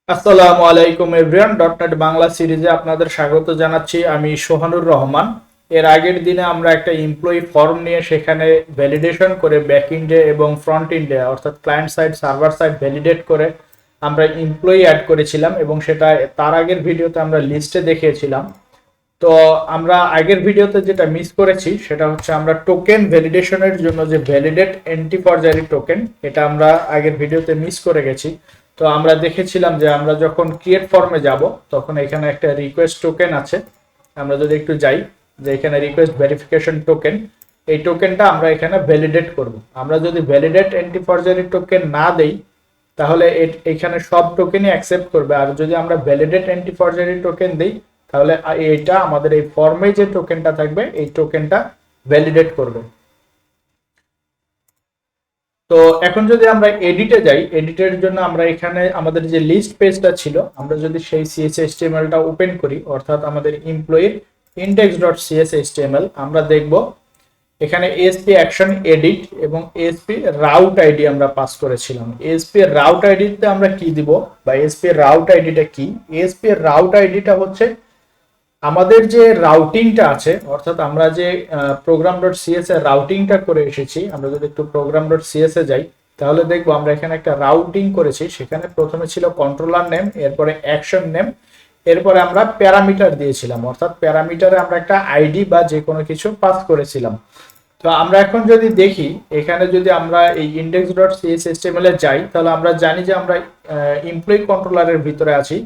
আসসালামু আলাইকুম এভরিওয়ান, ডটনেট বাংলা সিরিজে আপনাদের স্বাগত জানাচ্ছি। আমি সোহানুর রহমান। এর আগের দিনে আমরা একটা এমপ্লয়ি ফর্ম নিয়ে সেখানে ভ্যালিডেশন করে ব্যাক এন্ডে এবং ফ্রন্ট এন্ডে অর্থাৎ client side server side validate করে আমরা এমপ্লয়ি অ্যাড করেছিলাম এবং সেটা তার আগের ভিডিওতে আমরা লিস্টে দেখিয়েছিলাম। তো আমরা আগের ভিডিওতে যেটা মিস করেছি সেটা হচ্ছে আমরা টোকেন ভ্যালিডেশনের জন্য যে ভ্যালিডেট এন্টি ফরজারি টোকেন, এটা আমরা আগের ভিডিওতে মিস করে গেছি। তো আমরা দেখেছিলাম যে আমরা যখন ক্রিয়েট ফর্মে যাব তখন এখানে একটা রিকোয়েস্ট টোকেন আছে। আমরা যদি একটু যাই যে এখানে রিকোয়েস্ট ভেরিফিকেশন টোকেন, এই টোকেনটা আমরা এখানে ভ্যালিডেট করব। আমরা যদি ভ্যালিডেট এন্টি ফরজারি টোকেন না দেই তাহলে এখানে সব টোকেনই অ্যাকসেপ্ট করবে, আর যদি আমরা ভ্যালিডেট এন্টি ফরজারি টোকেন দিই তাহলে এটা আমাদের এই ফর্মে যে টোকেনটা থাকবে এই টোকেনটা ভ্যালিডেট করবে। তো এখন যদি আমরা এডিটে যাই, এডিটের জন্য আমরা এখানে আমাদের যে লিস্ট পেজটা ছিল আমরা যদি সেই CSHTML-টা ওপেন করি, অর্থাৎ আমাদের এমপ্লয়ির index.cshtml, আমরা দেখব এখানে ASP অ্যাকশন এডিট এবং ASP রাউট আইডি আমরা পাস করেছিলাম। ASP রাউট আইডিতে আমরা কি দিব বা ASP রাউট আইডিটা কি? ASP রাউট আইডিটা হচ্ছে আমাদের যে রাউটিংটা আছে, অর্থাৎ আমরা যে program.cs এর রাউটিংটা করে এসেছি। আমরা যদি একটু program.cs এ যাই তাহলে দেখবো আমরা এখানে একটা রাউটিং করেছি। সেখানে প্রথমে ছিল কন্ট্রোলার নেম, এরপরে অ্যাকশন নেম, এরপরে আমরা প্যারামিটার দিয়েছিলাম, অর্থাৎ প্যারামিটারে আমরা একটা আইডি বা যে কোনো কিছু পাস করেছিলাম। তো আমরা এখন যদি দেখি এখানে যদি আমরা এই index.cshtml এ যাই তাহলে আমরা জানি যে আমরা এমপ্লয়ি কন্ট্রোলারের ভিতরে আছি।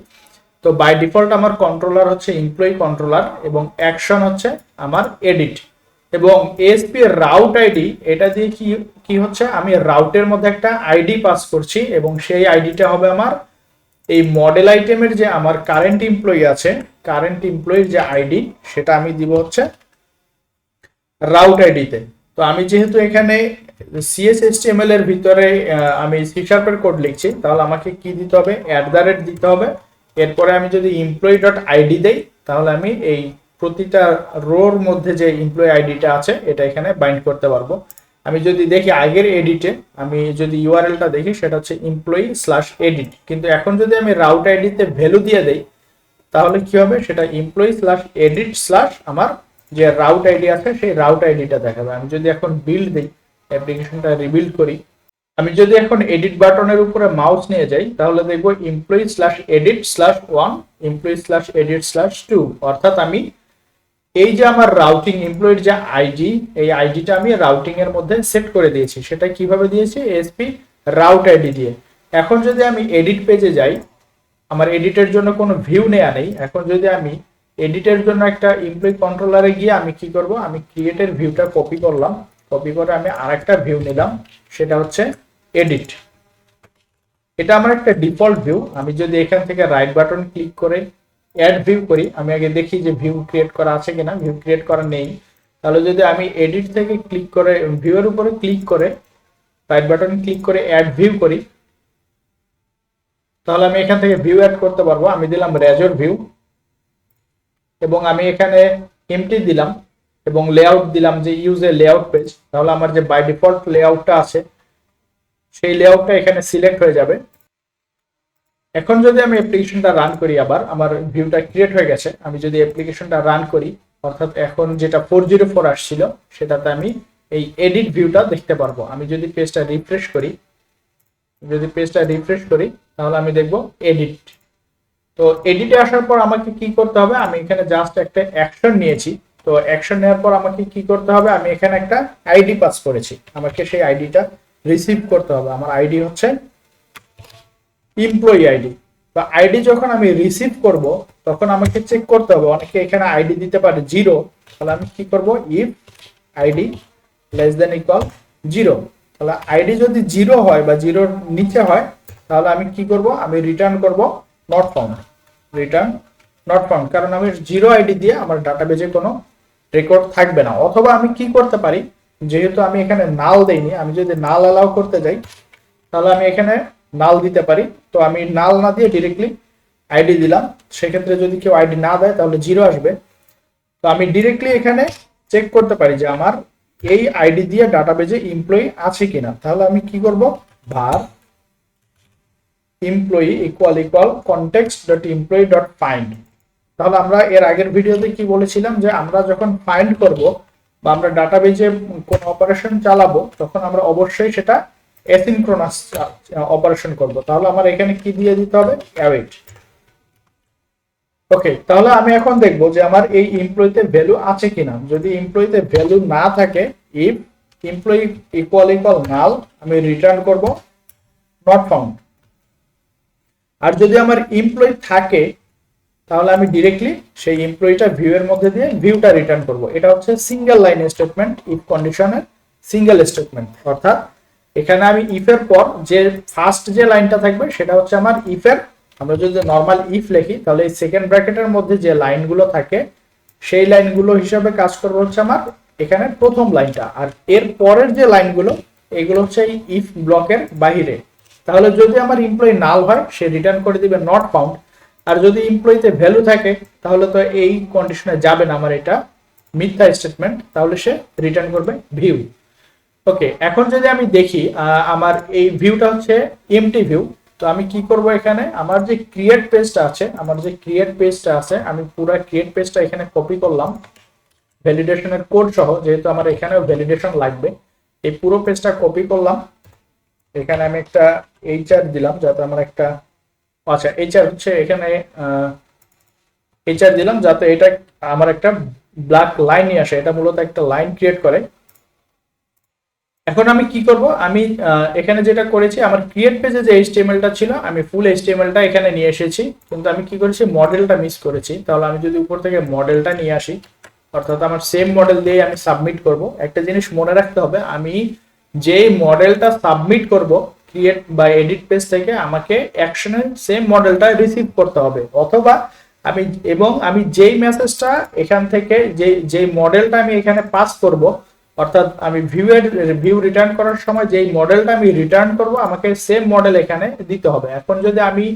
তো বাই ডিফল্ট আমার কন্ট্রোলার হচ্ছে এমপ্লয়ি কন্ট্রোলার এবং অ্যাকশন হচ্ছে আমার এডিট এবং এসপি রাউট আইডি, এটা দিয়ে কি কি হচ্ছে, আমি রাউটের মধ্যে একটা আইডি পাস করছি এবং সেই আইডিটা হবে আমার এই মডেল আইটেমের যে আমার কারেন্ট এমপ্লয়ি আছে, কারেন্ট এমপ্লয়ির যে আইডি সেটা আমি দিব হচ্ছে রাউট আইডিতে। তো আমি যেহেতু এখানে CSHTML এর ভিতরে আমি সি শার্পের কোড লিখছি তাহলে আমাকে কি দিতে হবে, @ দিতে হবে। এরপরে আমি যদি employee.id দেই তাহলে আমি এই প্রতিটা রোর মধ্যে যে এমপ্লয়ি আইডিটা আছে এটা এখানে বাইন্ড করতে পারবো। আমি যদি দেখি আগের এডিটে আমি যদি ইউআরএলটা দেখি সেটা হচ্ছে employee/edit, কিন্তু এখন যদি আমি রাউট আইডিতে ভ্যালু দিয়ে দেই তাহলে কি হবে, সেটা employee/edit/ আমার যে রাউট আইডি আছে সেই রাউট আইডিটা দেখাবে। আমি যদি এখন বিল্ড দিই, অ্যাপ্লিকেশনটা রিবিল্ড করি, আমি যদি এখন এডিট বাটনের উপরে মাউস নিয়ে যাই তাহলে দেখবো employee/edit/1 employee/edit/2, অর্থাৎ আমি এই যে আমার রাউটিং এমপ্লয়ির যে আইডি, এই আইডিটা আমি রাউটিং এর মধ্যে সেট করে দিয়েছি। সেটা কিভাবে দিয়েছি, এসপি রাউট আইডি দিয়ে। এখন যদি আমি এডিট পেজে যাই, আমার এডিটের জন্য কোনো ভিউ নেওয়া নেই। এখন যদি আমি এডিটের জন্য একটা এমপ্লয়ি কন্ট্রোলারে গিয়ে আমি কি করব, আমি ক্রিয়েটের ভিউটা কপি করলাম, কপি করে আমি আরেকটা ভিউ নিলাম, সেটা হচ্ছে এডিট। এটা আমার একটা ডিফল্ট ভিউ। আমি যদি এখান থেকে রাইট বাটন ক্লিক করে অ্যাড ভিউ করি, আমি আগে দেখি যে ভিউ ক্রিয়েট করা আছে কিনা, ভিউ ক্রিয়েট করা নেই। তাহলে যদি আমি এডিট থেকে ক্লিক করে ভিউয়ের উপরে ক্লিক করে রাইট বাটন ক্লিক করে অ্যাড ভিউ করি তাহলে আমি এখান থেকে ভিউ অ্যাড করতে পারবো। আমি দিলাম রেজর ভিউ এবং আমি এখানে এমটি দিলাম এবং লেআউট দিলাম যে ইউজ এ লেআউট পেজ। তাহলে আমার যে বাই ডিফল্ট লেআউটটা আছে সেই লেআউটটা এখানে সিলেক্ট হয়ে যাবে। এখন যদি আমি অ্যাপ্লিকেশনটা রান করি, আবার আমার ভিউটা ক্রিয়েট হয়ে গেছে। আমি যদি অ্যাপ্লিকেশনটা রান করি, অর্থাৎ এখন যেটা 404 আসছিল সেটাতে আমি এই এডিট ভিউটা দেখতে পারবো। আমি যদি পেজটা রিফ্রেশ করি, তাহলে আমি দেখব এডিট। তো এডিটে আসার পর আমাকে কি করতে হবে, আমি এখানে জাস্ট একটা অ্যাকশন নিয়েছি। তো অ্যাকশন নেওয়ার পর আমাকে কি করতে হবে, আমি এখানে একটা আইডি পাস করেছি, আমাকে সেই আইডিটা রিসিভ করতে হবে। আমার আইডি হচ্ছে এমপ্লয়ি আইডি। তো আইডি যখন আমি রিসিভ করব তখন আমাকে চেক করতে হবে, অনেকে এখানে আইডি দিতে পারে 0, তাহলে আমি কি করব, ইফ আইডি <= 0। তাহলে আইডি যদি 0 হয় বা 0-র নিচে হয় তাহলে আমি কি করব, আমি রিটার্ন করব not found, return not found, কারণ আমি 0 আইডি দিয়ে আমার ডাটাবেজে কোনো রেকর্ড থাকবে না। অথবা আমি কি করতে পারি, যেহেতু আমি এখানে নাল দেইনি, আমি যদি নাল অ্যালাউ করতে যাই তাহলে আমি এখানে নাল দিতে পারি। তো আমি নাল না দিয়ে ডিরেক্টলি আইডি দিলাম, সেক্ষেত্রে যদি কেউ আইডি না দেয় তাহলে 0 আসবে। তো আমি ডিরেক্টলি এখানে চেক করতে পারি যে আমার এই আইডি দিয়ে ডাটাবেজে এমপ্লয়ি আছে কিনা। তাহলে আমি কি করব, var employee equal context dot employee dot find. তাহলে আমরা এর আগের ভিডিওতে কি বলেছিলাম যে আমরা যখন ফাইন্ড করব বা আমরা ডাটাবেজে কোন অপারেশন চালাবো তখন আমরা অবশ্যই সেটা অ্যাসিনক্রোনাস অপারেশন করব। তাহলে আমার এখানে কি দিয়ে দিতে হবে, অ্যাওয়েট। ওকে, তাহলে আমি এখন দেখব যে আমার এই এমপ্লয়িতে ভ্যালু আছে কিনা। যদি এমপ্লয়িতে ভ্যালু না থাকে, ইফ এমপ্লয়ি ইকুয়াল নাল, আমি রিটার্ন করব নট ফাউন্ড। আর যদি আমার এমপ্লয়ি থাকে তাহলে আমি ডিরেক্টলি সেই এমপ্লয়িটা ভিউ এর মধ্যে দিয়ে ভিউটা রিটার্ন করব। এটা হচ্ছে সিঙ্গেল লাইন স্টেটমেন্ট, ইফ কন্ডিশনের সিঙ্গেল স্টেটমেন্ট। অর্থাৎ এখানে আমি ইফ এর পর যে ফার্স্ট যে লাইনটা থাকবে সেটা হচ্ছে আমার ইফ এর, আমরা যদি নরমাল ইফ লিখি তাহলে এই সেকেন্ড ব্র্যাকেটের মধ্যে যে লাইনগুলো থাকে সেই লাইনগুলো হিসাবে কাজ করবে হচ্ছে আমার এখানে প্রথম লাইনটা। আর এর পরের যে লাইনগুলো এগুলো হচ্ছে এই ইফ ব্লকের বাইরে। তাহলে যদি আমার এমপ্লয়ি নাল হয় সে রিটার্ন করে দিবে নট ফাউন্ড। আর যদি এমপ্লয়িতে ভ্যালু থাকে তাহলে তো এই কন্ডিশনে যাবে না, আমার এটা মিথ্যা স্টেটমেন্ট, তাহলে সে রিটার্ন করবে ভিউ। ওকে, এখন যদি আমি দেখি আমার এই ভিউটা হচ্ছে এমটি ভিউ। তো আমি কি করব, এখানে আমার যে ক্রিয়েট পেজটা আছে আমি পুরো ক্রিয়েট পেজটা এখানে কপি করলাম ভ্যালিডেশনের কোড সহ, যেহেতু আমার এখানেও ভ্যালিডেশন লাগবে। এই পুরো পেজটা কপি করলাম, এখানে আমি একটা এইচআর দিলাম যাতে আমার একটা, আচ্ছা এইচআর হচ্ছে এখানে এইচআর দিলাম যাতে এটা আমার একটা ব্ল্যাক লাইন নিয়ে আসে। এটা মূলত একটা লাইন ক্রিয়েট করে। এখন আমি কি করব, আমি এখানে যেটা করেছি আমার ক্রিয়েট পেজে যে এইচটিএমএলটা ছিল আমি ফুল এইচটিএমএলটা এখানে নিয়ে এসেছি, কিন্তু আমি কি করেছি মডেলটা মিস করেছি। তাহলে আমি যদি উপর থেকে মডেলটা নিয়ে আসি, অর্থাৎ আমার সেম মডেল দিয়ে আমি সাবমিট করব। একটা জিনিস মনে রাখতে হবে, আমি যেই মডেলটা সাবমিট করব ক্রিয়েট বা এডিট পেজ থেকে আমাকে অ্যাকশনের সেম মডেলটা রিসিভ করতে হবে, অথবা আমি যেই মেসেজটা এখান থেকে যেই মডেলটা আমি এখানে পাস করব, অর্থাৎ আমি ভিউ রিটার্ন করার সময় যেই মডেলটা আমি রিটার্ন করব আমাকে সেম মডেল এখানে দিতে হবে। এখন যদি আমি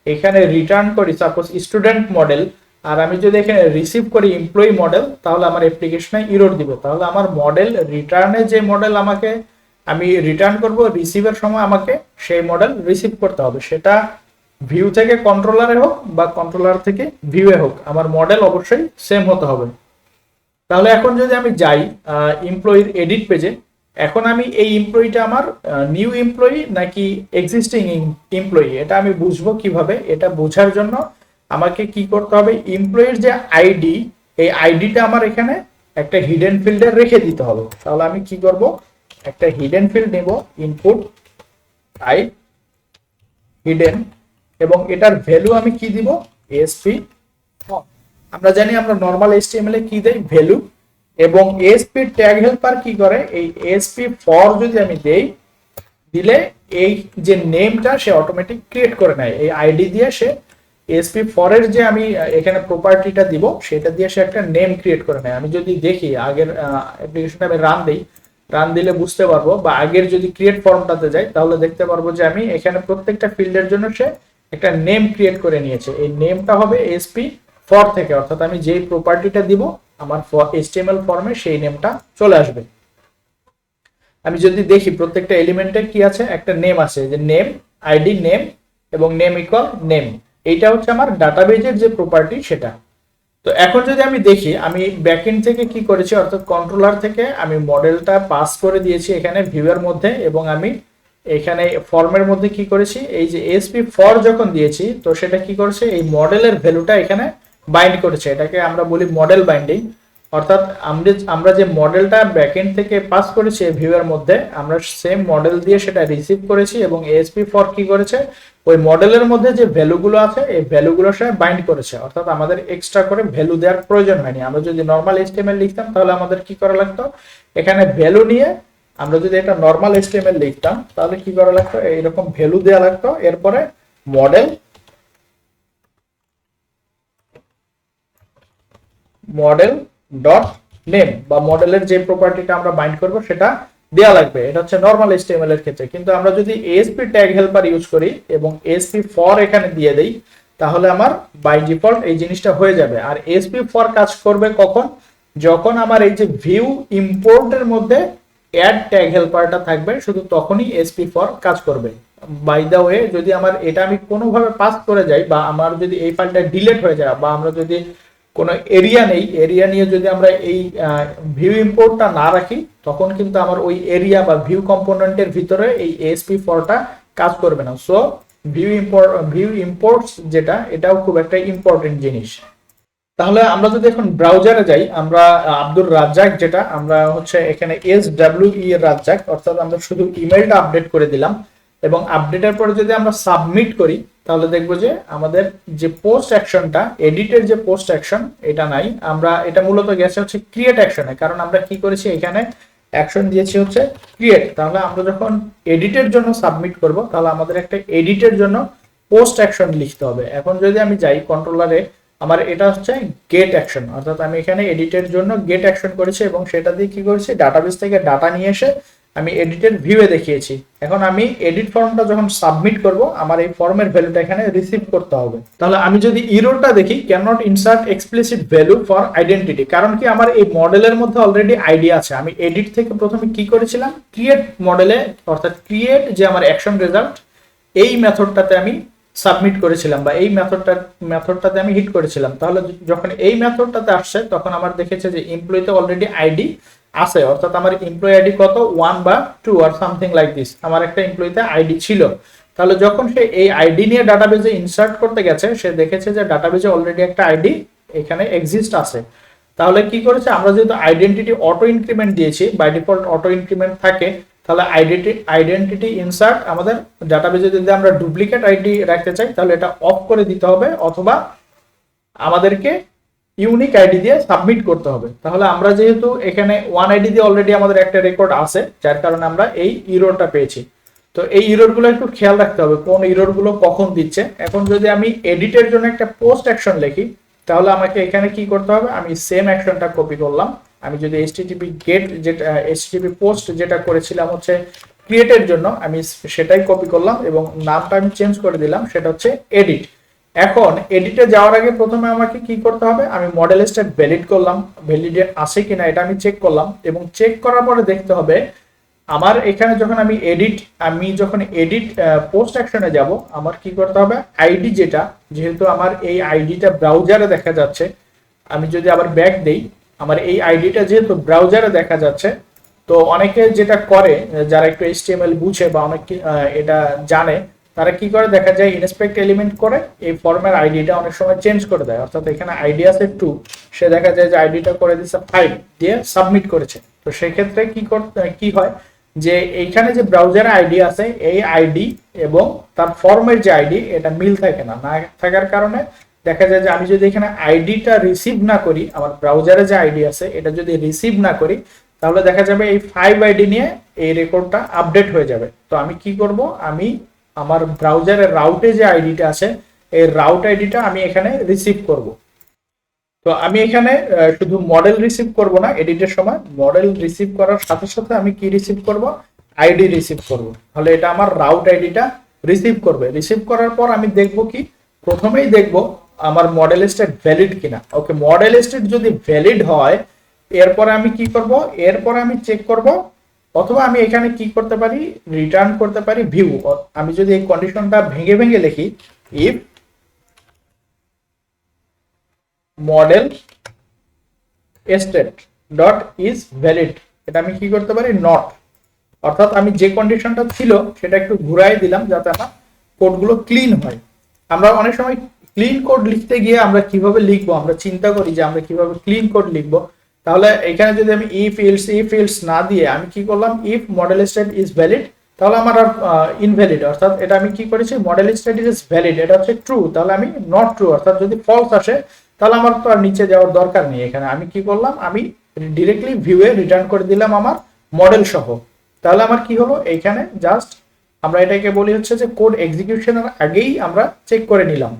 এখানে রিটার্ন করি সাপোজ স্টুডেন্ট মডেল, আর আমি যদি এখানে রিসিভ করি এমপ্লয়ি মডেল, তাহলে আমার অ্যাপ্লিকেশনে এরর দিবে। তাহলে আমার মডেল রিটার্নে যে মডেল আমাকে আমি রিটার্ন করব রিসিভের সময় আমাকে সেই মডেল রিসিভ করতে হবে, সেটা ভিউ থেকে কন্ট্রোলারে হোক বা কন্ট্রোলার থেকে ভিউয়ে হোক, আমার মডেল অবশ্যই সেম হতে হবে। তাহলে এখন যদি আমি যাই এমপ্লয়ির এডিট পেজে, এখন আমি এই এমপ্লয়িটা আমার নিউ এমপ্লয়ি নাকি এক্সিস্টিং এমপ্লয়ি এটা আমি বুঝবো কিভাবে। এটা বোঝার জন্য আমাকে কি করতে হবে, এমপ্লয়ির যে আইডি, এই আইডিটা আমার এখানে একটা হিডেন ফিল্ডে রেখে দিতে হবে। তাহলে আমি কি করব, একটা হিডেন ফিল্ড নেব, ইনপুট আই হিডেন, এবং এটার ভ্যালু আমি কি দিব, এসপি। আমরা জানি আমরা নরমাল এইচটিএমএল এ কি দেই, ভ্যালু, এবং এসপি ট্যাগ হেল্পার কি করে, এই এসপি ফর যদি আমি দেই, দিলে এই যে নেমটা সে অটোমেটিক ক্রিয়েট করে নেয় এই আইডি দিয়ে। সে এসপি ফর এর যে আমি এখানে প্রপার্টিটা দিব সেটা দিয়ে সে একটা নেম ক্রিয়েট করে নেয়। আমি যদি দেখি আগের অ্যাপ্লিকেশনটা আমি রান দিলে বুঝতে পারবো, বা আগের যদি ক্রিয়েট ফর্মটাতে যাই তাহলে দেখতে পারবো যে আমি এখানে প্রত্যেকটা ফিল্ডের জন্য সে একটা নেম ক্রিয়েট করে নিয়েছে। এই নেমটা হবে এসপি ফর থেকে, অর্থাৎ আমি যেই প্রপার্টিটা দিব আমার এইচটিএমএল ফর্মে সেই নেমটা চলে আসবে। আমি যদি দেখি প্রত্যেকটা এলিমেন্টের কি আছে, একটা নেম আছে, যে নেম আইডি নেম এবং নেম ইকুয়াল নেম, এইটা হচ্ছে আমার ডাটাবেজের যে প্রপার্টি সেটা। তো এখন যদি আমি দেখি আমি ব্যাকএন্ড থেকে কি করেছি, অর্থাৎ কন্ট্রোলার থেকে আমি মডেলটা পাস করে দিয়েছি এখানে ভিউয়ের মধ্যে, এবং আমি এখানে ফর্মের মধ্যে কি করেছি, এই যে এসপি ফর যখন দিয়েছি তো সেটা কি করেছে, এই মডেলের ভ্যালুটা এখানে বাইন্ড করেছে। এটাকে আমরা বলি মডেল বাইন্ডিং। অর্থাৎ আমরা যে মডেলটা ব্যাকএন্ড থেকে পাস করেছি ভিউয়ের মধ্যে, আমরা সেম মডেল দিয়ে সেটা রিসিভ করেছি, এবং এসপি ফর কি করেছে, ওই মডেলের মধ্যে যে ভ্যালুগুলো আছে এই ভ্যালুগুলোর সাথে বাইন্ড করেছে। অর্থাৎ আমাদের এক্সট্রা করে ভ্যালু দেওয়ার প্রয়োজন হয়নি। আমরা যদি নর্মাল এইচটিএমএল লিখতাম তাহলে আমাদের কি করা লাগতো, এখানে ভ্যালু নিয়ে আমরা যদি এটা নর্মাল এইচটিএমএল লিখতাম তাহলে কি করা লাগতো, এইরকম ভ্যালু দেওয়া লাগতো, এরপরে মডেল ডট নেম বা মডেলের যে প্রপার্টিটা আমরা বাইন্ড করব সেটা দেয়া লাগবে। এটা হচ্ছে নরমাল এইচটিএমএল এর ক্ষেত্রে। কিন্তু আমরা যদি এএসপি ট্যাগ হেল্পার ইউজ করি এবং এএসপি ফর এখানে দিয়ে দেই তাহলে আমার বাই ডিফল্ট এই জিনিসটা হয়ে যাবে। আর এএসপি ফর কাজ করবে কখন, যখন আমার এই যে ভিউ ইম্পোর্টের মধ্যে অ্যাড ট্যাগ হেল্পারটা থাকবে শুধু তখনই এএসপি ফর কাজ করবে। বাই দা ওয়ে যদি আমার এটা আমি কোনোভাবে পাস করে যাই, বা আমার যদি এই ফাইলটা ডিলিট হয়ে যায়, বা আমরা যদি কোনো এরিয়া নেই, এরিয়া নিয়ে যদি আমরা এই ভিউ ইম্পোর্টটা না রাখি, তখন কিন্তু আমার ওই এরিয়া বা ভিউ কম্পোনেন্টের ভিতরে এই ASP4টা কাজ করবে না। সো ভিউ ইম্পোর্টস যেটা, এটাও খুব একটা ইম্পর্টেন্ট জিনিস। তাহলে আমরা যদি এখন ব্রাউজারে যাই, আমরা আব্দুর রাজ্জাক যেটা আমরা হচ্ছে এখানে SWE রাজ্জাক, অর্থাৎ আমরা শুধু ইমেলটা আপডেট করে দিলাম, এবং আপডেটের পরে যদি আমরা সাবমিট করি, তাহলে দেখবো যে আমাদের যে পোস্ট অ্যাকশনটা, এডিটের যে পোস্ট অ্যাকশন, এটা নাই। আমরা এটা মূলত গেছে হচ্ছে ক্রিয়েট অ্যাকশনে, কারণ আমরা কি করেছি এখানে অ্যাকশন দিয়েছি হচ্ছে ক্রিয়েট। তাহলে আমরা যখন এডিটের জন্য সাবমিট করব, তাহলে আমাদের একটা এডিটের জন্য পোস্ট অ্যাকশন লিখতে হবে। এখন যদি আমি যাই কন্ট্রোলারে, আমার এটা হচ্ছে গেট অ্যাকশন, অর্থাৎ আমি এখানে এডিটের জন্য গেট অ্যাকশন করেছি, এবং সেটা দিয়ে কি করেছি, ডাটাবেস থেকে ডাটা নিয়ে এসে আমি এডিটের ভিউয়ে দেখিয়েছি। এখন আমি এডিট ফর্মটা যখন সাবমিট করব, আমার এই ফর্মের ভ্যালুটা এখানে রিসিভ করতে হবে। তাহলে আমি যদি ইরোরটা দেখি, can not insert explicit value for identity, কারণ কি আমার এই মডেলের মধ্যে অলরেডি আইডি আছে। আমি এডিট থেকে প্রথমে কি করেছিলাম, ক্রিয়েট মডেলে, অর্থাৎ ক্রিয়েট যে আমার অ্যাকশন রেজাল্ট, এই মেথডটাতে আমি সাবমিট করেছিলাম, বা এই মেথডটাতে আমি হিট করেছিলাম। তাহলে যখন এই মেথডটাতে আসছে, তখন আমার দেখেছে যে এমপ্লয়িতে অলরেডি আইডি আছে, অর্থাৎ আমার এমপ্লয়ি আইডি কত 1 বা 2 আর সামথিং লাইক দিস, আমার একটা এমপ্লয়িতে আইডি ছিল। তাহলে যখন সে এই আইডি নিয়ে ডাটাবেজে ইনসার্ট করতে গেছে, সে দেখেছে যে ডাটাবেজে অলরেডি একটা আইডি এখানে এক্সিস্ট আছে। তাহলে কি করেছে, আমরা যেহেতু আইডেন্টিটি অটো ইনক্রিমেন্ট দিয়েছি, বাই ডিফল্ট অটো ইনক্রিমেন্ট থাকে, তাহলে আইডেন্টিটি ইনসার্ট আমাদের ডাটাবেজে যদি আমরা ডুপ্লিকেট আইডি রাখতে চাই, তাহলে এটা অফ করে দিতে হবে, অথবা আমাদেরকে ইউনিক আইডি দিয়ে সাবমিট করতে হবে। তাহলে আমরা যেহেতু এখানে 1 আইডি দিয়ে অলরেডি আমাদের একটা রেকর্ড আছে, যার কারণে আমরা এই ইরোরটা পেয়েছি। তো এই ইরোরগুলো একটু খেয়াল রাখতে হবে, কোন ইরোরগুলো কখন দিচ্ছে। এখন যদি আমি এডিটের জন্য একটা পোস্ট অ্যাকশন লিখি, তাহলে আমাকে এখানে কি করতে হবে, আমি সেম অ্যাকশনটা কপি করলাম। আমি যদি HTTP গেট যেটা HTTP পোস্ট যেটা করেছিলাম হচ্ছে ক্রিয়েটের জন্য, আমি সেটাই কপি করলাম, এবং নামটা আমি চেঞ্জ করে দিলাম, সেটা হচ্ছে এডিট। এখন এডিটে যাওয়ার আগে প্রথমে আমাকে কি করতে হবে, আমি মডেল স্টেট ভ্যালিড করলাম, ভ্যালিডে আছে কিনা এটা আমি চেক করলাম, এবং চেক করার পরে দেখতে হবে আমার এখানে যখন আমি এডিট পোস্ট অ্যাকশনে যাব, আমার কি করতে হবে, আইডি যেটা, যেহেতু আমার এই আইডিটা ব্রাউজারে দেখা যাচ্ছে, আমি যদি আবার ব্যাক দেই, আমার এই আইডিটা যেহেতু ব্রাউজারে দেখা যাচ্ছে, তো অনেকে যেটা করে, যারা একটু HTML বুঝে বা অনেক এটা জানে, তারা কি করে, দেখা যায় ইনস্পেক্ট এলিমেন্ট করে এই ফর্মের আইডিটা অনেক সময় চেঞ্জ করে দেয়। অর্থাৎ এখানে আইডি আছে 2, সে দেখা যায় যে আইডিটা করে দিচ্ছে 5 দিয়ে সাবমিট করেছে। তো সেক্ষেত্রে কি হয় যে এইখানে যে ব্রাউজারে আইডি আছে, এই আইডি এবং তার ফর্মের যে আইডি, এটা মিল থাকে না থাকার কারণে দেখা যায় যে আমি যদি এখানে আইডিটা রিসিভ না করি, আমার ব্রাউজারে যে আইডি আছে এটা যদি রিসিভ না করি, তাহলে দেখা যাবে এই 5 আইডি নিয়ে এই রেকর্ডটা আপডেট হয়ে যাবে। তো আমি কি করব, আমি আমার ব্রাউজারের রাউটে যে আইডিটা আছে, এই রাউট আইডিটা আমি এখানে রিসিভ করব। তো আমি এখানে শুধু মডেল রিসিভ করব না, এডিটের সময় মডেল রিসিভ করার সাথে সাথে আমি কি রিসিভ করব, আইডি রিসিভ করব। তাহলে এটা আমার রাউট আইডিটা রিসিভ করবে। রিসিভ করার পর আমি দেখব কি, প্রথমেই দেখব আমার মডেল স্টেট ভ্যালিড কিনা। ওকে, মডেল স্টেট যদি ভ্যালিড হয়, এরপরে আমি কি করব, এরপরে আমি চেক করব, অথবা আমি এখানে কি করতে পারি, রিটার্ন করতে পারি ভিউ। আমি যদি এই কন্ডিশনটা ভেঙে ভেঙে লিখি, if model state dot is valid, এটা আমি কি করতে পারি, নট, অর্থাৎ আমি যে কন্ডিশনটা ছিল সেটা একটু ঘুরাই দিলাম, যাতে আমার কোডগুলো ক্লিন হয়। আমরা অনেক সময় ক্লিন কোড লিখতে গিয়ে আমরা কিভাবে লিখবো, আমরা চিন্তা করি যে আমরা কিভাবে ক্লিন কোড লিখবো। তাহলে এখানে যদি আমি ইফ ইলস না দিয়ে আমি কি করলাম, if model state is valid, তাহলে আমার আর ইনভ্যালিড, অর্থাৎ এটা আমি কি করেছি, মডেল স্টেট ইজ ভ্যালিড এটা হচ্ছে ট্রু, তাহলে আমি নট ট্রু, অর্থাৎ যদি ফলস আসে তাহলে আমার তো আর নিচে যাওয়ার দরকার নেই। এখানে আমি কি করলাম, আমি ডিরেক্টলি ভিউয়ে রিটার্ন করে দিলাম আমার মডেল সহ। তাহলে আমার কি হলো, এইখানে জাস্ট আমরা এটাকে বলি হচ্ছে যে কোড এক্সিকিউশনের আগেই আমরা চেক করে নিলাম।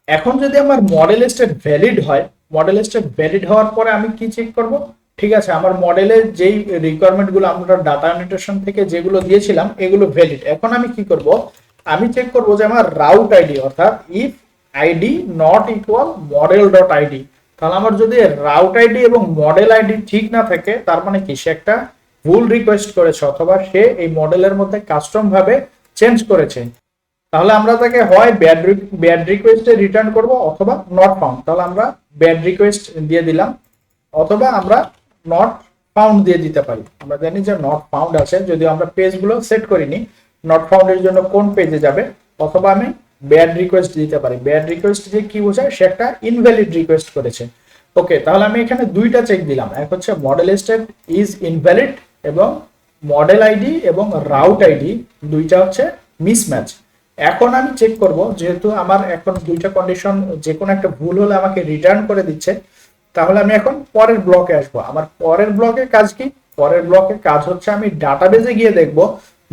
এখন যদি আমার মডেল স্টেট ভ্যালিড হয়, মডেল স্টেট ভ্যালিড হওয়ার পরে আমি কি চেক করব, ঠিক আছে আমার মডেলের যেই রিকোয়ারমেন্ট গুলো আমরা ডাটা অ্যানোটেশন থেকে যেগুলো দিয়েছিলাম এগুলো ভ্যালিড। এখন আমি কি করব, আমি চেক করব যে আমার রাউট আইডি, অর্থাৎ if ID not equal model dot ID, তাহলে আমার যদি রাউট আইডি এবং মডেল আইডি ঠিক না থাকে, তার মানে কি সে একটা ভুল রিকোয়েস্ট করেছে অথবা সে এই মডেলের মধ্যে কাস্টম ভাবে চেঞ্জ করেছে, তাহলে আমরা তাকে হয় ব্যাড রিকোয়েস্টে রিটার্ন করব অথবা নট ফাউন্ড। তাহলে আমরা ব্যাড রিকোয়েস্ট দিয়ে দিলাম অথবা আমরা নট ফাউন্ড দিয়ে দিতে পারি। আমরা জানি যে নট ফাউন্ড আছে, যদিও আমরা পেজগুলো সেট করিনি নট ফাউন্ডের জন্য কোন পেজে যাবে, অথবা আমি ব্যাড রিকোয়েস্ট দিতে পারি। ব্যাড রিকোয়েস্ট যে কি বোঝায়, সে একটা ইনভ্যালিড রিকোয়েস্ট করেছে। ওকে, তাহলে আমি এখানে দুইটা চেক দিলাম, এক হচ্ছে মডেল স্টেট ইজ ইনভ্যালিড এবং মডেল আইডি এবং রাউট আইডি দুইটা হচ্ছে মিসম্যাচ। এখন আমি চেক করব, যেহেতু আমার এখন দুইটা কন্ডিশন যে কোনো একটা ভুল হলে আমাকে রিটার্ন করে দিচ্ছে, তাহলে আমি এখন পরের ব্লকে আসবো। আমার পরের ব্লকে কাজ কি? পরের ব্লকে কাজ হচ্ছে আমি ডাটাবেজে গিয়ে দেখব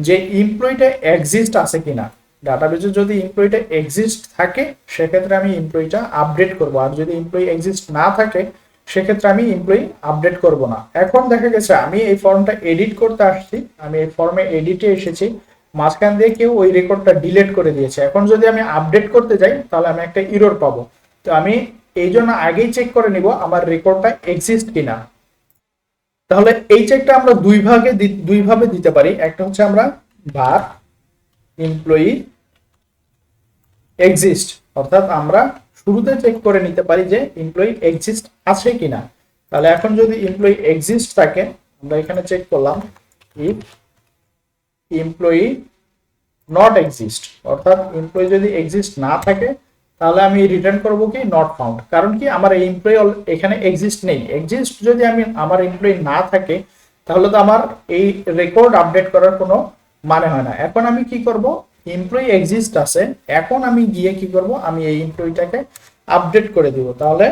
যে এমপ্লয়িটা এক্সিস্ট আছে কিনা। ডাটাবেজে যদি এমপ্লয়িটা এক্সিস্ট থাকে সেক্ষেত্রে আমি এমপ্লয়িটা আপডেট করব, আর যদি এমপ্লয়ি এক্সিস্ট না থাকে সেক্ষেত্রে আমি এমপ্লয়ি আপডেট করব না। এখন দেখা গেছে আমি এই ফর্মটা এডিট করতে আসছি, আমি এই ফর্মে এডিটে এসেছি, মাঝখান দিয়ে কেউ ওই রেকর্ডটা ডিলিট করে দিয়েছে। এখন যদি আমি আপডেট করতে যাই তাহলে আমি একটা এরর পাবো। তো আমি এই জন্য আগেই চেক করে নিব আমার রেকর্ডটা এক্সিস্ট কিনা। তাহলে এই চেকটা আমরা দুই ভাবে দিতে পারি। একটা হচ্ছে আমরা var এমপ্লয়ি এক্সিস্ট, অর্থাৎ আমরা শুরুতে চেক করে নিতে পারি যে এমপ্লয়ি এক্সিস্ট আছে কিনা। তাহলে এখন যদি এমপ্লয়ি এক্সিস্ট থাকে, আমরা এখানে চেক করলাম ইফ এমপ্লয়ি নট এক্সিস্ট, অর্থাৎ এমপ্লয়ি যদি এক্সিস্ট না থাকে তাহলে আমি রিটার্ন করব কি নট ফাউন্ড। কারণ কি, আমার এই এমপ্লয়ি এখানে এক্সিস্ট নেই। এক্সিস্ট যদি আমার এমপ্লয়ি না থাকে তাহলে তো আমার এই রেকর্ড আপডেট করার কোনো মানে হয় না। এখন আমি কি করব, এমপ্লয়ি এক্সিস্ট আছে, এখন আমি গিয়ে কি করব, আমি এই এমপ্লয়িটাকে আপডেট করে দিব। তাহলে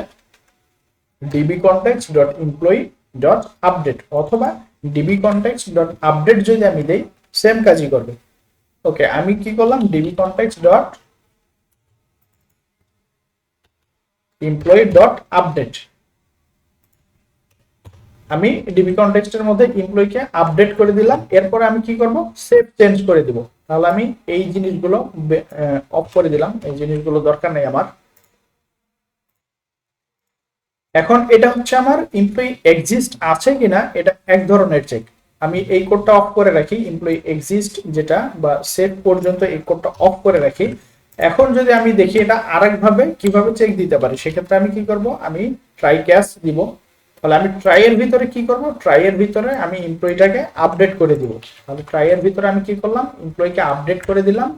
dbcontext.employee.update অথবা dbcontext.update যদি আমি দেই সেম কাজই করবে। ওকে, আমি কি করলাম, dbcontext.employee.update, আমি ডিবি কনটেক্সটের মধ্যে এমপ্লয়িকে আপডেট করে দিলাম। এরপরে আমি কি করব, সেভ চেঞ্জ করে দিব। তাহলে আমি এই জিনিসগুলো অফ করে দিলাম, এই জিনিসগুলো দরকার নেই আমার। এখন এটা হচ্ছে আমার এমপ্লয়ি এক্সিস্ট আছে কিনা, এটা এক ধরনের চেক। আমি এই কোডটা অফ করে রাখি, এমপ্লয়ি এক্সিস্ট যেটা বা সেভ পর্যন্ত এই কোডটা অফ করে রাখি। এখন যদি আমি দেখি এটা আরেকভাবে কিভাবে চেক দিতে পারি, সেক্ষেত্রে আমি কি করব, আমি ট্রাই ক্যাচ দিব। তাহলে আমি ট্রাই এর ভিতরে কি করব, ট্রাই এর ভিতরে আমি এমপ্লয়িটাকে আপডেট করে দিব। তাহলে ট্রাই এর ভিতরে আমি কি করলাম, এমপ্লয়িকে আপডেট করে দিলাম।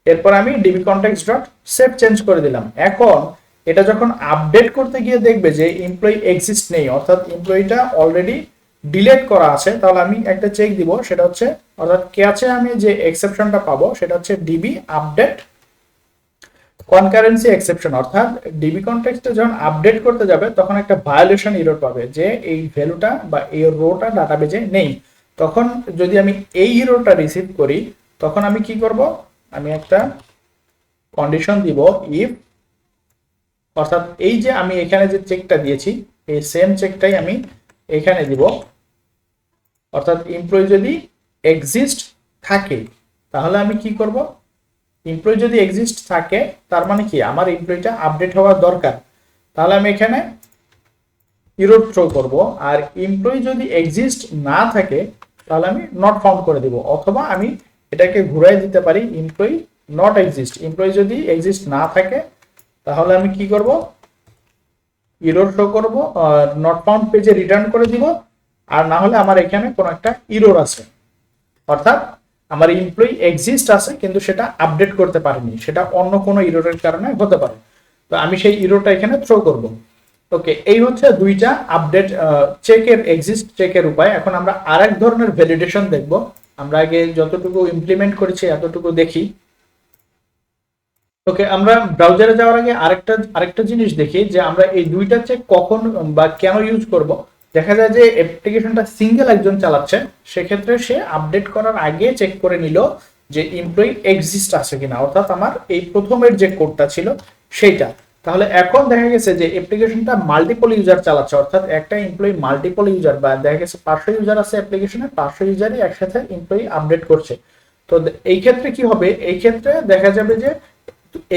এরপর আমি dbcontext.save চেঞ্জ করে দিলাম। এখন এটা যখন আপডেট করতে গিয়ে দেখবে যে এমপ্লয়ি এক্সিস্ট নেই, অর্থাৎ এমপ্লয়িটা অলরেডি ডিলিট করা আছে, তাহলে আমি একটা চেক দিব, সেটা হচ্ছে অর্থাৎ ক্যাচে আমি যে এক্সেপশনটা পাবো সেটা হচ্ছে ডিবি আপডেট কনকারেন্সি এক্সেপশন। অর্থাৎ ডিবি কনটেক্সটে যখন আপডেট করতে যাবে তখন একটা ভায়োলেশন এরর পাবে যে এই ভ্যালুটা বা এই রোটা ডাটাবেজে নেই। তখন যদি আমি এই এররটা রিসিভ করি তখন আমি কি করব, আমি একটা কন্ডিশন দিব ইফ, অর্থাৎ এই যে আমি এখানে যে চেকটা দিয়েছি এই সেম চেকটাই আমি এখানে দিব। অর্থাৎ এমপ্লয়ি যদি এক্সিস্ট থাকে তাহলে আমি কি করব, এমপ্লয়ি যদি এক্সিস্ট থাকে তার মানে কি আমার এমপ্লয়িটা আপডেট হওয়ার দরকার, তাহলে আমি এখানে এরর থ্রো করব। আর এমপ্লয়ি যদি এক্সিস্ট না থাকে তাহলে আমি নট ফাউন্ড করে দিব, অথবা আমি এটাকে ঘুরাই দিতে পারি এমপ্লয়ি নট এক্সিস্ট। এমপ্লয়ি যদি এক্সিস্ট না থাকে তাহলে আমি কি করব, এরর শো করব, নট ফাউন্ড পেজে রিটার্ন করে দিব। আর না হলে আমার এখানে কোনো একটা এরর আছে, অর্থাৎ আমার এমপ্লয়ি এক্সিস্ট আছে কিন্তু সেটা আপডেট করতে পারেনি, সেটা অন্য কোনো এররের কারণে হতে পারে। তো আমি সেই এররটা এখানে থ্রো করব। ওকে, এই হচ্ছে দুইটা আপডেট চেকের, এক্সিস্ট চেকের উপায়। এখন আমরা আরেক ধরনের ভ্যালিডেশন দেখব। আমরা আগে যতটুকু ইমপ্লিমেন্ট করেছি এতটুকু দেখি। ওকে, আমরা ব্রাউজারে যাওয়ার আগে আরেকটা জিনিস দেখি যে আমরা এই দুইটা চেক কখন বা কেন ইউজ করব। দেখা যায় যে অ্যাপ্লিকেশনটা সিঙ্গেল একজন চালাচ্ছে, সেক্ষেত্রে সে আপডেট করার আগে চেক করে নিল যে এমপ্লয়ি এক্সিস্ট আছে কিনা, অর্থাৎ আমার এই প্রথমের যে কোডটা ছিল সেইটা। তাহলে এখন দেখা গেছে যে অ্যাপ্লিকেশনটা মাল্টিপল ইউজার চালাচ্ছে, অর্থাৎ একটা এমপ্লয়ি মাল্টিপল ইউজার, বা দেখা গেছে 500 ইউজার আছে অ্যাপ্লিকেশনে, 500 ইউজারই একসাথে এমপ্লয়ি আপডেট করছে। তো এই ক্ষেত্রে কি হবে, এই ক্ষেত্রে দেখা যাবে যে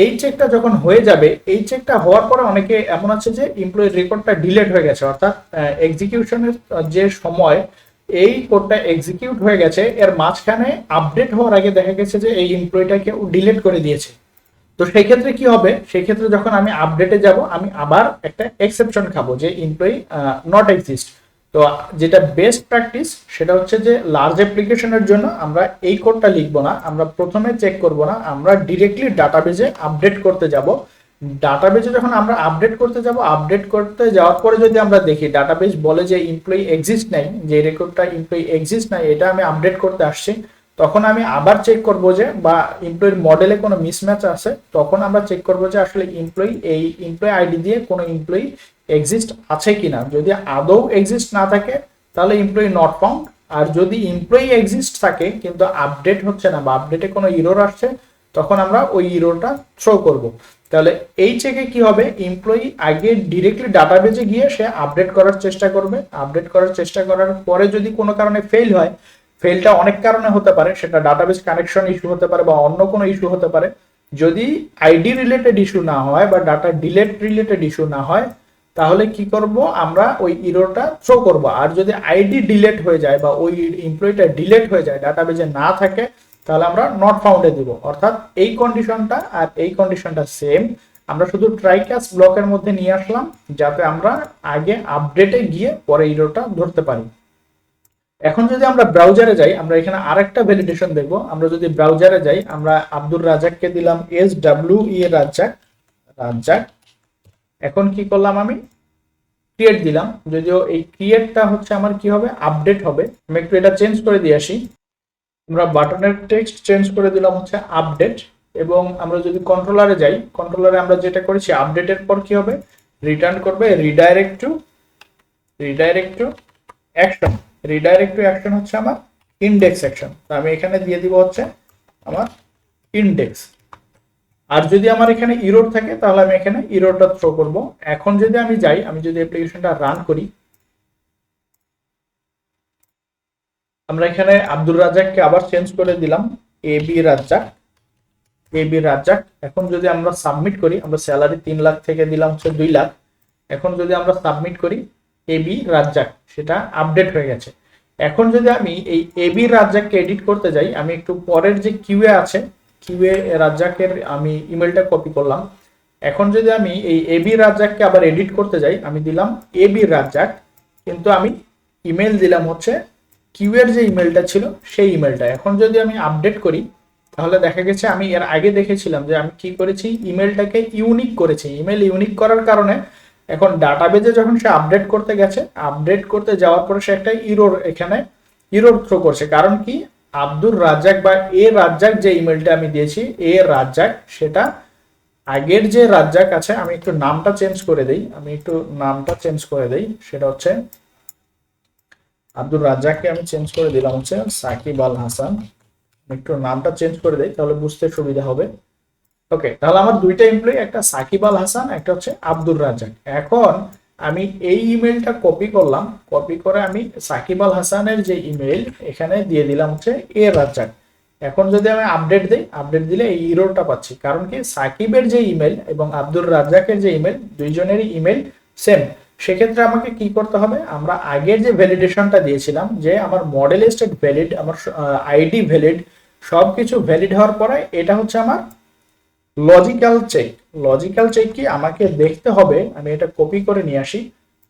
এই চেকটা যখন হয়ে যাবে, এই চেকটা হওয়ার পরে অনেকে এমন আছে যে এমপ্লয়ির রেকর্ডটা ডিলিট হয়ে গেছে, অর্থাৎ এক্সিকিউশনের যে সময় এই কোডটা এক্সিকিউট হয়ে গেছে, এর মাঝখানে আপডেট হওয়ার আগে দেখা গেছে যে এই এমপ্লয়িটাকে ডিলিট করে দিয়েছে। তো সেই ক্ষেত্রে কি হবে, সেই ক্ষেত্রে যখন আমি আপডেটে যাব আমি আবার একটা এক্সেপশন খাবো যে এমপ্লয়ি নট এক্সিস্ট। তো যেটা বেস্ট প্র্যাকটিস সেটা হচ্ছে যে লার্জ অ্যাপ্লিকেশনের জন্য আমরা এই কোডটা লিখবো না, আমরা প্রথমে চেক করব না, আমরা ডিরেক্টলি ডাটাবেজে আপডেট করতে যাব। ডাটাবেজে যখন আমরা আপডেট করতে যাব, আপডেট করতে যাওয়ার পরে যদি আমরা দেখি ডাটাবেজ বলে যে এমপ্লয়ি এক্সিস্ট নাই, যে রেকর্ডটা এমপ্লয়ি এক্সিস্ট নাই, এটা আমি আপডেট করতে আসছি, তখন আমি আবার চেক করব যে বা এমপ্লয়ির মডেলে কোনো মিসম্যাচ আছে, তখন আমরা চেক করব যে আসলে এমপ্লয়ি এই এমপ্লয়ি আইডি দিয়ে কোনো এমপ্লয়ি এক্সিস্ট আছে কিনা। যদি আদৌ এক্সিস্ট না থাকে তাহলে এমপ্লয়ি নট ফাউন্ড, আর যদি এমপ্লয়ি এক্সিস্ট থাকে কিন্তু আপডেট হচ্ছে না বা আপডেটে কোনো ইরর আসছে, তখন আমরা ওই ইররটা থ্রো করব। তাহলে এই চেকে কি হবে, এমপ্লয়ি আগে ডিরেক্টলি ডাটাবেজে গিয়ে সে আপডেট করার চেষ্টা করবে, আপডেট করার চেষ্টা করার পরে যদি কোনো কারণে ফেল হয়, ফেলটা অনেক কারণে হতে পারে, সেটা ডাটাবেস কানেকশন ইস্যু হতে পারে বা অন্য কোনো ইস্যু হতে পারে। যদি আইডি রিলেটেড ইস্যু না হয় বা ডাটা ডিলেট রিলেটেড ইস্যু না হয়, তাহলে কি করব, আমরা ওই ইরোটা থ্রো করব। আর যদি আইডি ডিলেট হয়ে যায় বা ওই এমপ্লয়িটা ডিলেট হয়ে যায়, ডাটাবেজে না থাকে, তাহলে আমরা নট ফাউন্ডে দিব। অর্থাৎ এই কন্ডিশনটা আর এই কন্ডিশনটা সেম, আমরা শুধু ট্রাই ক্যাচ ব্লকের মধ্যে নিয়ে আসলাম যাতে আমরা আগে আপডেটে গিয়ে পরে ইরোটা ধরতে পারি। এখন যদি আমরা ব্রাউজারে যাই, আমরা এখানে আরেকটা ভ্যালিডেশন দেখব। আমরা যদি ব্রাউজারে যাই, আমরা আব্দুর রাজ্জাককে দিলাম SWE রাজ্জাক রাজ্জাক। এখন কি করলাম, আমি ক্রিয়েট দিলাম, যদিও এই ক্রিয়েটটা হচ্ছে আমার কি হবে, আপডেট হবে। আমি একটু এটা চেঞ্জ করে দিয়ে আসি। আমরা বাটনের টেক্সট চেঞ্জ করে দিলাম হচ্ছে আপডেট, এবং আমরা যদি কন্ট্রোলারে যাই, কন্ট্রোলারে আমরা যেটা করেছি আপডেটের পর কি হবে, রিটার্ন করবে redirect to action. Redirect to action হচ্ছে আমার ইন্ডেক্স সেকশন, তো আমি এখানে দিয়ে দিব হচ্ছে আমার ইন্ডেক্স। আর যদি আমার এখানে ইরর থাকে তাহলে আমি এখানে ইররটা থ্রো করব। এখন যদি আমি যাই, আমি যদি অ্যাপ্লিকেশনটা রান করি, আমরা এখানে আব্দুর রাজ্জাককে আবার চেঞ্জ করে দিলাম এবি রাজ্জাক। এখন যদি আমরা সাবমিট করি, আমরা স্যালারি 3 লাখ থেকে দিলাম হচ্ছে 2 লাখ। এখন যদি আমরা সাবমিট করি এবি রাজ্জাক, সেটা আপডেট হয়ে গেছে। এখন যদি আমি এই এবি রাজ্জাককে এডিট করতে যাই, আমি একটু পরের যে কিউএ আছে, কিউএ রাজ্জাকের আমি ইমেলটা কপি করলাম। এখন যদি আমি এই এবি রাজ্জাককে আবার এডিট করতে যাই, আমি দিলাম এবি রাজ্জাক, কিন্তু আমি ইমেল দিলাম হচ্ছে কিউএর যে ইমেলটা ছিল সেই ইমেলটা। এখন যদি আমি আপডেট করি, তাহলে দেখা গেছে আমি এর আগে দেখেছিলাম যে আমি কি করেছি, ইমেলটাকে ইউনিক করেছি। ইমেল ইউনিক করার কারণে এখন ডাটাবেজে যখন সে আপডেট করতে গেছে, আপডেট করতে যাওয়ার পরে সে একটা এখানে ইরর থ্রো করছে। কারণ কি, আব্দুর রাজ্জাক বা রাজ্জাক যে ইমেলটা আমি দিয়েছি, রাজ্জাক, সেটা আগের যে রাজ্জাক আছে, আমি একটু নামটা চেঞ্জ করে দেই, সেটা হচ্ছে আব্দুর রাজ্জাককে আমি চেঞ্জ করে দিলাম হচ্ছে সাকিব আল হাসান। একটু নামটা চেঞ্জ করে দেই তাহলে বুঝতে সুবিধা হবে। ওকে, তাহলে আমার দুইটা এমপ্লয়ি, একটা সাকিব আল হাসান, একটা হচ্ছে আব্দুর রাজ্জাক। এখন আমি এই ইমেলটা কপি করলাম, কপি করে আমি সাকিব আল হাসানের যে ইমেল এখানে দিয়ে দিলাম হচ্ছে রাজ্জাক। এখন যদি আমি আপডেট দিই, আপডেট দিলে এই ইররটা পাচ্ছি। কারণ কি, সাকিবের যে ইমেল এবং আব্দুর রাজ্জাকের যে ইমেল, দুইজনেরই ইমেল সেম। সেক্ষেত্রে আমাকে কি করতে হবে, আমরা আগের যে ভ্যালিডেশনটা দিয়েছিলাম যে আমার মডেল স্টেট ভ্যালিড, আমার আইডি ভ্যালিড, সবকিছু ভ্যালিড হওয়ার পরে এটা হচ্ছে আমার লজিক্যাল চেক কি আমাকে দেখতে হবে, আমি এটা কপি করে নিয়ে আসি।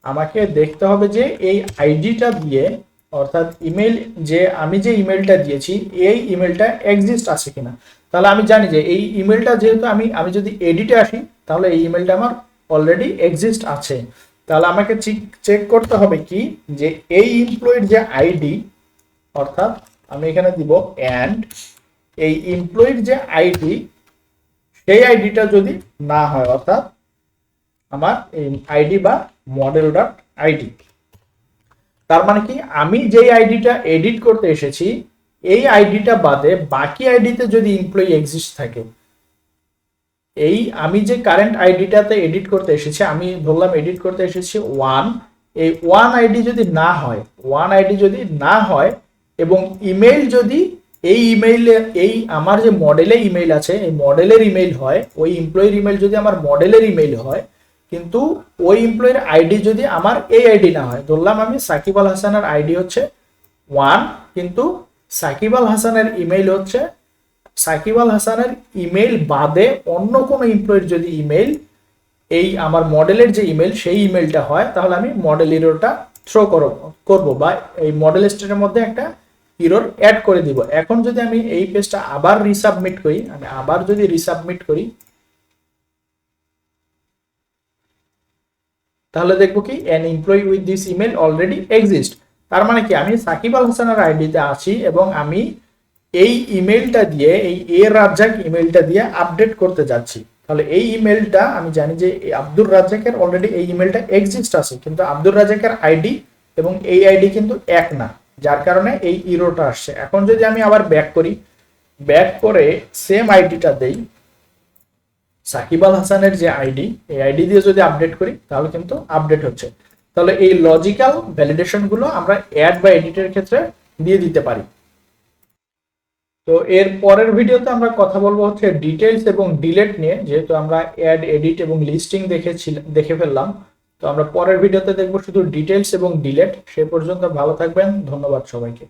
আমাকে দেখতে হবে যে এই আইডিটা দিয়ে, অর্থাৎ ইমেল, যে আমি যে ইমেলটা দিয়েছি এই ইমেলটা এক্সিস্ট আছে কিনা। তাহলে আমি জানি যে এই ইমেলটা যেহেতু আমি যদি এডিটে আসি, তাহলে এই ইমেলটা আমার অলরেডি এক্সিস্ট আছে। তাহলে আমাকে চেক করতে হবে কি, যে এই এমপ্লয়ির যে আইডি, অর্থাৎ আমি এখানে দিব এন্ড এই এমপ্লয়ির যে আইডি, সেই আইডিটা যদি না হয়, অর্থাৎ আমার আইডি বা মডেল ডট আইডি, তার মানে কি, আমি যেই আইডিটা এডিট করতে এসেছি এই আইডিটা বাদে বাকি আইডিতে যদি এমপ্লয়ি এক্সিস্ট থাকে, এই আমি যে কারেন্ট আইডিটাতে এডিট করতে এসেছি, আমি ধরলাম এডিট করতে এসেছি 1, এই 1 আইডি যদি না হয় এবং ইমেল যদি এই ইমেইলে, এই আমার যে মডেলে ইমেইল আছে এই মডেলের ইমেইল হয়, ওই এমপ্লয়ির ইমেইল যদি আমার মডেলের ইমেইল হয়, কিন্তু ওই এমপ্লয়ির আইডি যদি আমার এই আইডি না হয়, ধরলাম আমি সাকিব আল হাসানের আইডি হচ্ছে ওয়ান, কিন্তু সাকিব আল হাসানের ইমেইল হচ্ছে সাকিব আল হাসানের ইমেইল বাদে অন্য কোনো এমপ্লয়ির যদি ইমেইল এই আমার মডেলের যে ইমেল সেই ইমেলটা হয়, তাহলে আমি মডেল ইরোরটা থ্রো করবো বা এই মডেল স্টেটের মধ্যে একটা ইরোর অ্যাড করে দিব। এখন যদি আমি এই পেজটা আবার রিসাবমিট করি, আমি আবার যদি রিসাবমিট করি, তাহলে দেখবো কি N employee with this email already exist. তার মানে কি আমি সাকিব আল হাসানের আইডিতে আছি এবং আমি এই ইমেলটা দিয়ে, এই এ রাজ্জাক ইমেলটা দিয়ে আপডেট করতে যাচ্ছি। তাহলে এই ইমেলটা আমি জানি যে আব্দুর রাজ্জাকের অলরেডি এই ইমেলটা এক্সিস্ট আছে, কিন্তু আব্দুর রাজ্জাকের আইডি এবং এই আইডি কিন্তু এক না, যার কারণে এই ইরোটা আসছে। এখন যদি আমি আবার ব্যাক করি, ব্যাক করে সেম আইডিটা দেই, সাকিব আল হাসানের যে আইডি, এই আইডি দিয়ে যদি আপডেট করি তাহলে কিন্তু আপডেট হচ্ছে। তাহলে এই লজিক্যাল ভ্যালিডেশন গুলো আমরা অ্যাড বা এডিটের ক্ষেত্রে দিয়ে দিতে পারি। তো এর পরের ভিডিওতে আমরা কথা বলবো হচ্ছে ডিটেলস এবং ডিলেট নিয়ে, যেহেতু আমরা অ্যাড, এডিট এবং লিস্টিং দেখে ফেললাম। তো আমরা পরের ভিডিওতে দেখবো শুধু ডিটেলস এবং ডিলেট। সে পর্যন্ত ভালো থাকবেন, ধন্যবাদ সবাইকে।